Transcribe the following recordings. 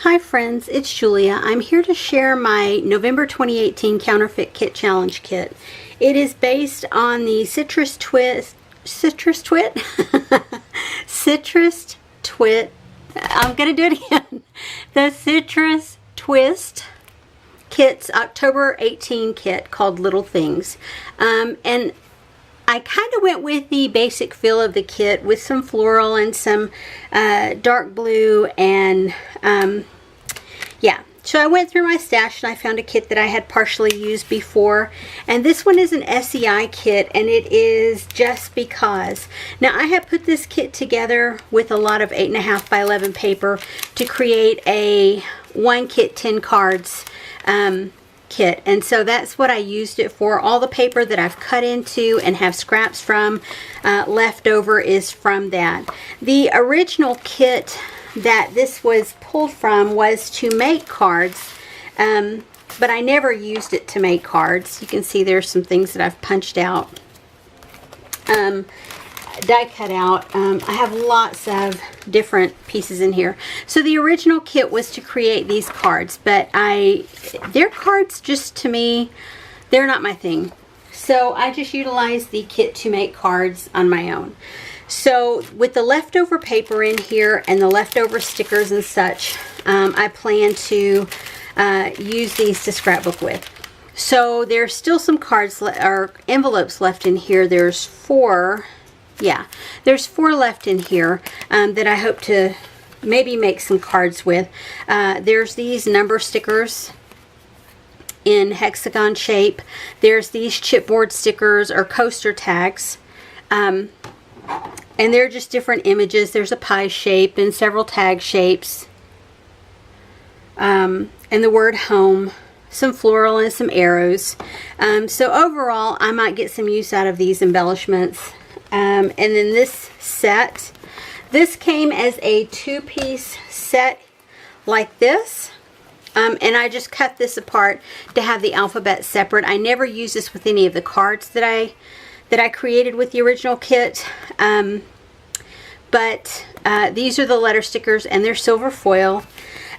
Hi friends, it's Julia. I'm here to share my November 2018 Counterfeit Kit Challenge Kit. It is based on the Citrus Twit, I'm going to do it again. The Citrus Twist Kit's October 18 kit called Little Things. And I kind of went with the basic feel of the kit with some floral and some dark blue and yeah. So I went through my stash and I found a kit that I had partially used before, and this one is an SEI kit, and it is Just Because. Now I have put this kit together with a lot of 8.5 by 11 paper to create a 1 kit 10 cards kit, and so that's what I used it for. All the paper that I've cut into and have scraps from left over is from that. The original kit that this was pulled from was to make cards, but I never used it to make cards. You can see there's some things that I've punched out, die cut out. I have lots of different pieces in here. So the original kit was to create these cards, but their cards, just to me, they're not my thing. So I just utilized the kit to make cards on my own. So with the leftover paper in here and the leftover stickers and such, I plan to use these to scrapbook with. So there's still some cards or envelopes left in here. There's 4, yeah, there's 4 left in here that I hope to maybe make some cards with. There's these number stickers in hexagon shape. There's these chipboard stickers or coaster tags. And they're just different images. There's a pie shape and several tag shapes. And the word home. Some floral and some arrows. So overall, I might get some use out of these embellishments. And then this set. This came as a 2-piece set like this. And I just cut this apart to have the alphabet separate. I never use this with any of the cards that I created with the original kit, but these are the letter stickers and they're silver foil,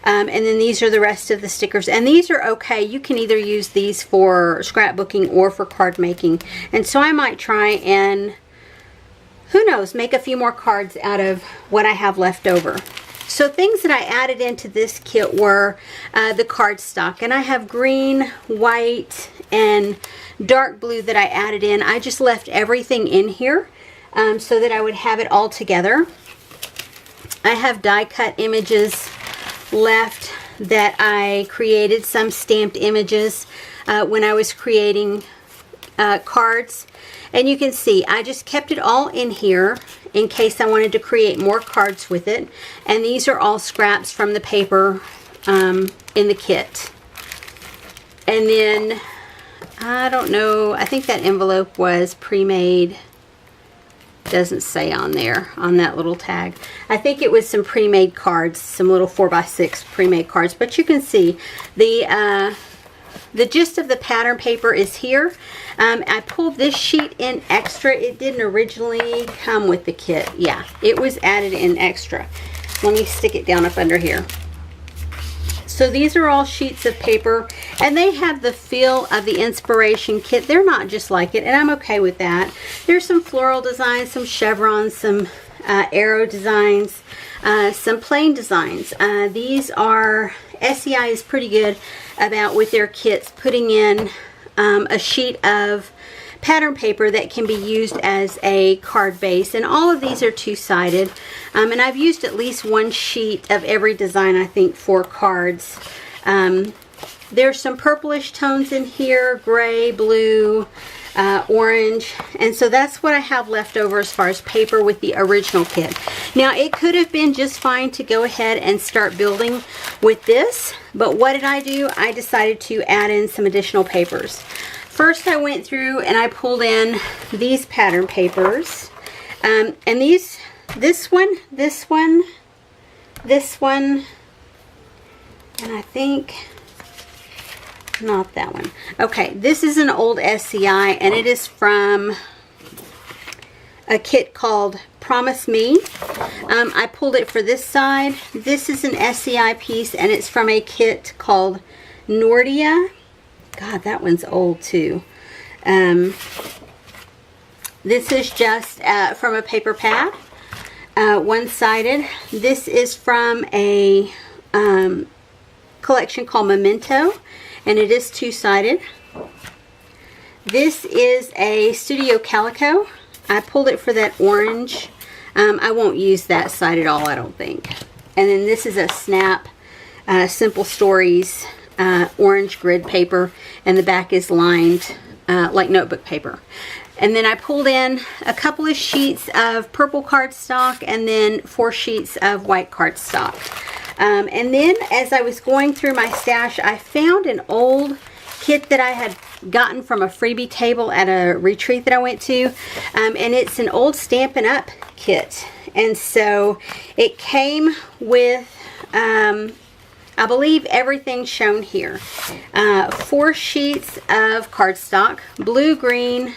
and then these are the rest of the stickers, and these are okay. You can either use these for scrapbooking or for card making, and so I might try and, who knows, make a few more cards out of what I have left over. So things that I added into this kit were the cardstock, and I have green, white, and dark blue that I added in. I just left everything in here so that I would have it all together. I have die cut images left that I created, some stamped images when I was creating cards. And you can see I just kept it all in here in case I wanted to create more cards with it. And these are all scraps from the paper in the kit. And then, I don't know, I think that envelope was pre-made. Doesn't say on there, on that little tag. I think it was some pre-made cards, some little 4x6 pre-made cards. But you can see the gist of the pattern paper is here. I pulled this sheet in extra. It didn't originally come with the kit. Yeah, it was added in extra. Let me stick it down up under here. So these are all sheets of paper, and they have the feel of the inspiration kit. They're not just like it, and I'm okay with that. There's some floral designs, some chevrons, some arrow designs, some plain designs. These are, SEI is pretty good about, with their kits, putting in a sheet of pattern paper that can be used as a card base, and all of these are 2-sided, and I've used at least 1 sheet of every design, I think, for cards. There's some purplish tones in here, gray, blue, orange, and so that's what I have left over as far as paper with the original kit. Now it could have been just fine to go ahead and start building with this, but what did I do? I decided to add in some additional papers. First I went through and I pulled in these pattern papers, and this one, and I think not that one. Okay, this is an old SEI, and it is from a kit called Promise Me. I pulled it for this side. This is an SEI piece, and it's from a kit called Nordia. God, that one's old too. This is just from a paper pad, one-sided. This is from a collection called Memento, and it is two-sided. This is a Studio Calico. I pulled it for that orange. I won't use that side at all, I don't think. And then this is a Snap Simple Stories orange grid paper, and the back is lined like notebook paper. And then I pulled in a couple of sheets of purple cardstock and then 4 sheets of white cardstock. And then as I was going through my stash, I found an old kit that I had gotten from a freebie table at a retreat that I went to, and it's an old Stampin' Up kit. And so it came with I believe everything shown here. 4 sheets of cardstock, blue, green,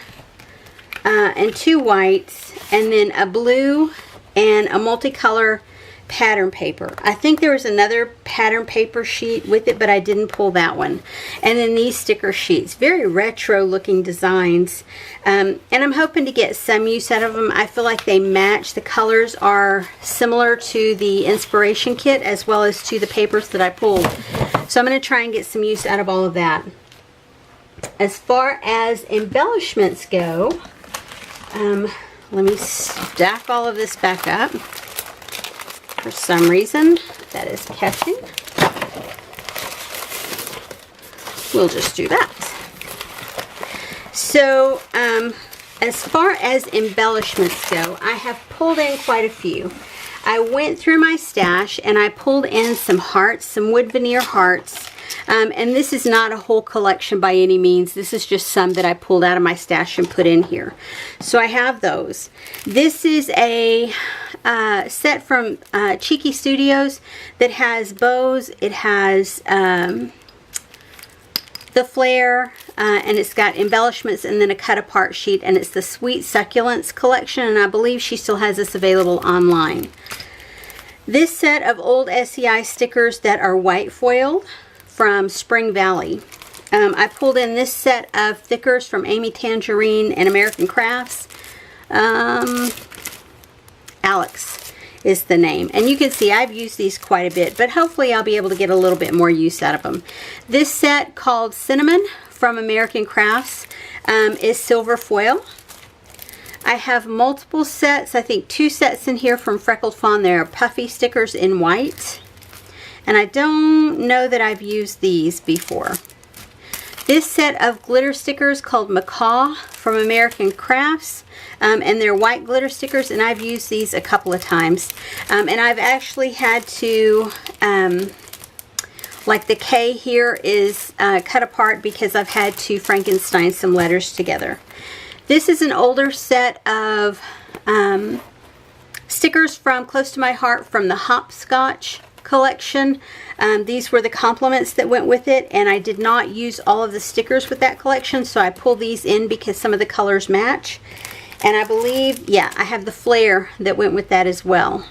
and 2 whites, and then a blue and a multicolor pattern paper. I think there was another pattern paper sheet with it, but I didn't pull that one. And then these sticker sheets, very retro looking designs, and I'm hoping to get some use out of them. I feel like they match. The colors are similar to the inspiration kit as well as to the papers that I pulled, so I'm going to try and get some use out of all of that. As far as embellishments go, let me stack all of this back up. For some reason, that is catching. We'll just do that. So, as far as embellishments go, I have pulled in quite a few. I went through my stash and I pulled in some hearts, some wood veneer hearts. And this is not a whole collection by any means. This is just some that I pulled out of my stash and put in here. So I have those. This is a set from Cheeky Studios that has bows. It has the flare, and it's got embellishments and then a cut apart sheet, and it's the Sweet Succulents collection, and I believe she still has this available online. This set of old SEI stickers that are white foiled from Spring Valley. I pulled in this set of thickers from Amy Tangerine and American Crafts. Alex is the name, and you can see I've used these quite a bit, but hopefully I'll be able to get a little bit more use out of them. This set called Cinnamon from American Crafts is silver foil. I have multiple sets, I think 2 sets in here from Freckled Fawn. There are puffy stickers in white, and I don't know that I've used these before. This set of glitter stickers called Macaw from American Crafts, and they're white glitter stickers, and I've used these a couple of times. And I've actually had to, like the K here is cut apart because I've had to Frankenstein some letters together. This is an older set of stickers from Close to My Heart from the Hopscotch collection. These were the compliments that went with it, and I did not use all of the stickers with that collection, so I pulled these in because some of the colors match. And I believe, yeah, I have the flare that went with that as well.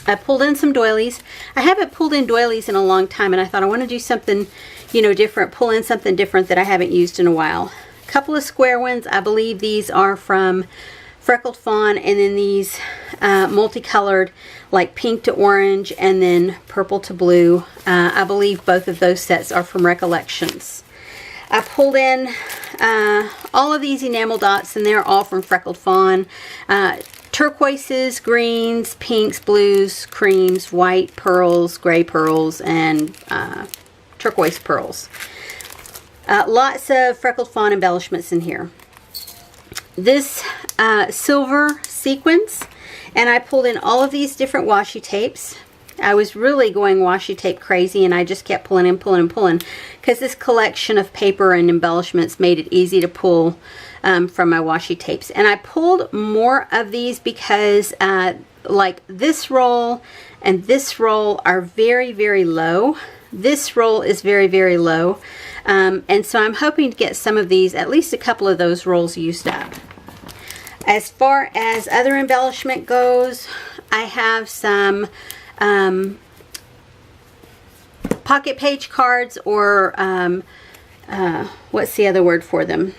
I pulled in some doilies. I haven't pulled in doilies in a long time, and I thought I want to do something, you know, different, pull in something different that I haven't used in a while. A couple of square ones. I believe these are from Freckled Fawn, and then these multicolored, like pink to orange and then purple to blue. I believe both of those sets are from Recollections. I pulled in all of these enamel dots, and they're all from Freckled Fawn. Turquoises, greens, pinks, blues, creams, white pearls, gray pearls, and turquoise pearls. Lots of Freckled Fawn embellishments in here. This silver sequins, and I pulled in all of these different washi tapes. I was really going washi tape crazy, and I just kept pulling and pulling and pulling because this collection of paper and embellishments made it easy to pull from my washi tapes. And I pulled more of these because like this roll and this roll are very, very low. This roll is very, very low. And so I'm hoping to get some of these, at least a couple of those rolls used up. As far as other embellishment goes, I have some pocket page cards, or what's the other word for them?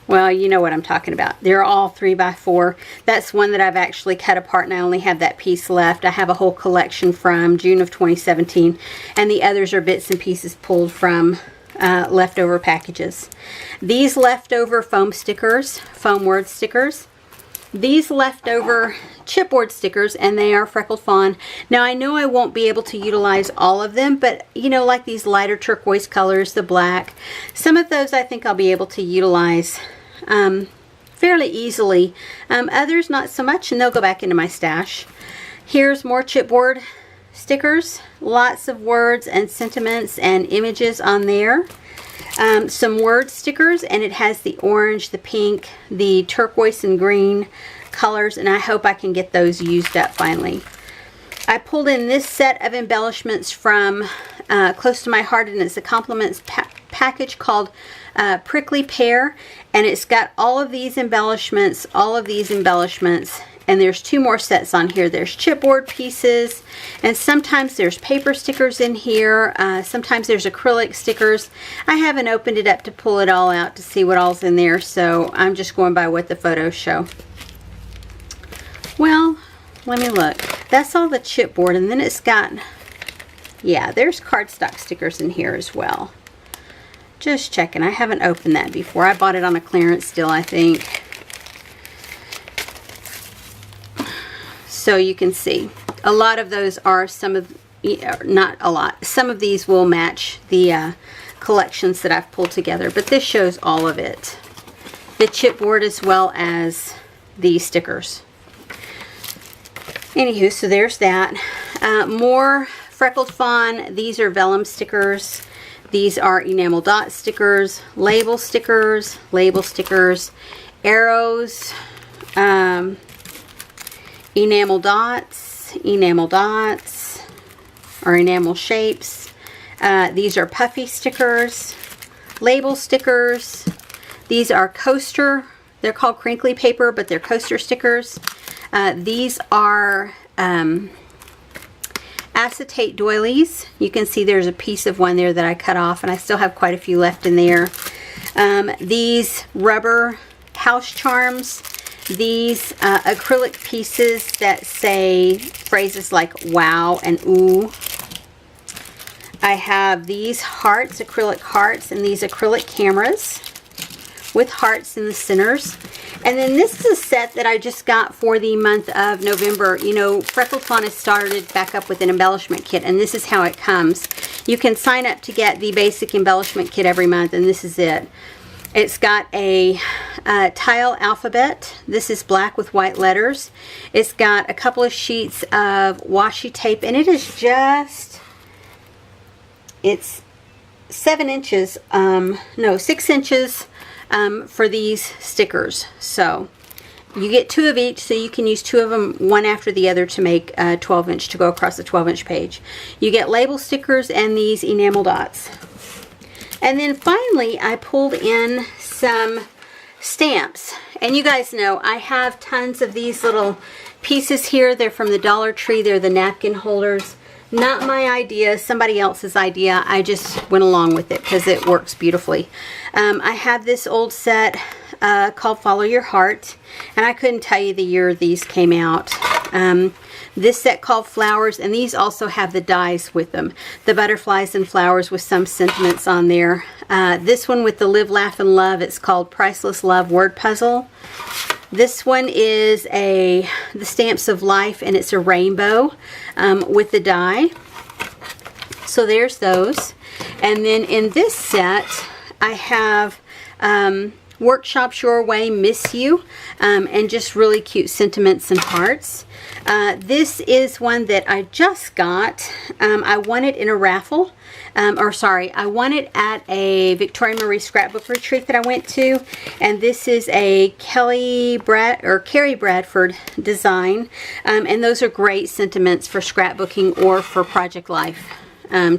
Well, you know what I'm talking about. They're all 3x4. That's one that I've actually cut apart, and I only have that piece left. I have a whole collection from June of 2017, and the others are bits and pieces pulled from leftover packages. These leftover foam stickers, foam word stickers. These leftover chipboard stickers, and they are Freckled Fawn. Now, I know I won't be able to utilize all of them, but you know, like these lighter turquoise colors, the black, some of those I think I'll be able to utilize fairly easily. Others not so much, and they'll go back into my stash. Here's more chipboard stickers, lots of words and sentiments and images on there. Some word stickers, and it has the orange, the pink, the turquoise and green colors, and I hope I can get those used up finally. I pulled in this set of embellishments from Close to My Heart, and it's a compliments package called Prickly Pear, and it's got all of these embellishments, and there's two more sets on here. There's chipboard pieces, and sometimes there's paper stickers in here. Sometimes there's acrylic stickers. I haven't opened it up to pull it all out to see what all's in there, so I'm just going by what the photos show. Well, let me look. That's all the chipboard, and then it's got, yeah, there's cardstock stickers in here as well. Just checking. I haven't opened that before. I bought it on a clearance deal, I think. So you can see a lot of those are some of, not a lot, some of these will match the collections that I've pulled together, but this shows all of it, the chipboard as well as the stickers. Anywho, so there's that. More Freckled Fawn. These are vellum stickers. These are enamel dot stickers, label stickers, arrows, enamel dots, or enamel shapes. These are puffy stickers, label stickers. These are coaster, they're called crinkly paper, but they're coaster stickers. These are acetate doilies. You can see there's a piece of one there that I cut off, and I still have quite a few left in there. These rubber house charms. These acrylic pieces that say phrases like wow and ooh. I have these hearts, acrylic hearts, and these acrylic cameras with hearts in the centers. And then this is a set that I just got for the month of November. You know, Freckled Fawn has started back up with an embellishment kit, and this is how it comes. You can sign up to get the basic embellishment kit every month, and this is it. It's got a tile alphabet. This is black with white letters. It's got a couple of sheets of washi tape, and it is just, it's 7 inches, no, 6 inches for these stickers. So you get 2 of each, so you can use 2 of them one after the other to make a 12-inch, to go across the 12-inch page. You get label stickers and these enamel dots. And then finally, I pulled in some stamps. And you guys know, I have tons of these little pieces here. They're from the Dollar Tree. They're the napkin holders. Not my idea, somebody else's idea. I just went along with it because it works beautifully. I have this old set called Follow Your Heart, and I couldn't tell you the year these came out. This set called Flowers, and these also have the dies with them. The butterflies and flowers with some sentiments on there. This one with the Live, Laugh, and Love, it's called Priceless Love Word Puzzle. This one is the Stamps of Life, and it's a rainbow with the die. So there's those. And then in this set, I have Workshops Your Way, Miss You, and just really cute sentiments and hearts. This is one that I just got. I won it in a raffle. I won it at a Victoria Marie scrapbook retreat that I went to, and this is a Carrie Bradford design, and those are great sentiments for scrapbooking or for Project Life.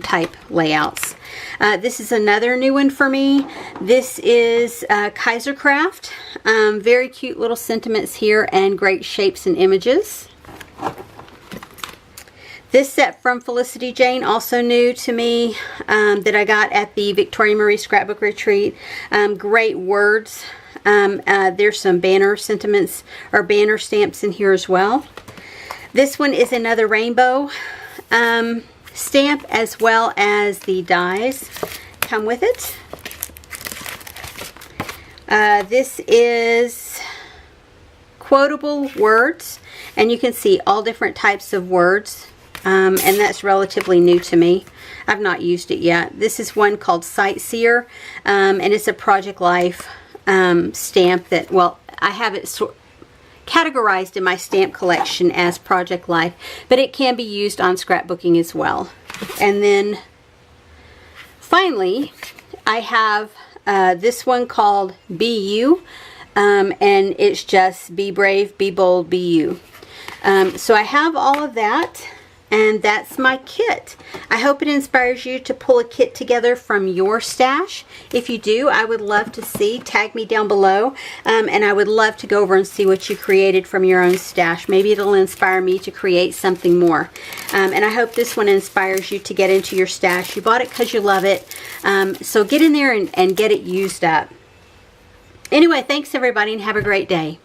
type layouts. This is another new one for me. This is Kaiser Craft. Very cute little sentiments here and great shapes and images. This set from Felicity Jane, also new to me, that I got at the Victoria Marie Scrapbook Retreat. Great words. There's some banner sentiments or banner stamps in here as well. This one is another rainbow stamp, as well as the dies come with it. This is quotable words, and you can see all different types of words. And that's relatively new to me. I've not used it yet. This is one called Sightseer, and it's a Project Life stamp that, well, I have it categorized in my stamp collection as Project Life, but it can be used on scrapbooking as well. And then finally, I have this one called Be You, and it's just be brave, be bold, be you. So I have all of that. And that's my kit. I hope it inspires you to pull a kit together from your stash. If you do, I would love to see. Tag me down below. And I would love to go over and see what you created from your own stash. Maybe it'll inspire me to create something more. And I hope this one inspires you to get into your stash. You bought it because you love it. So get in there and get it used up. Anyway, thanks everybody, and have a great day.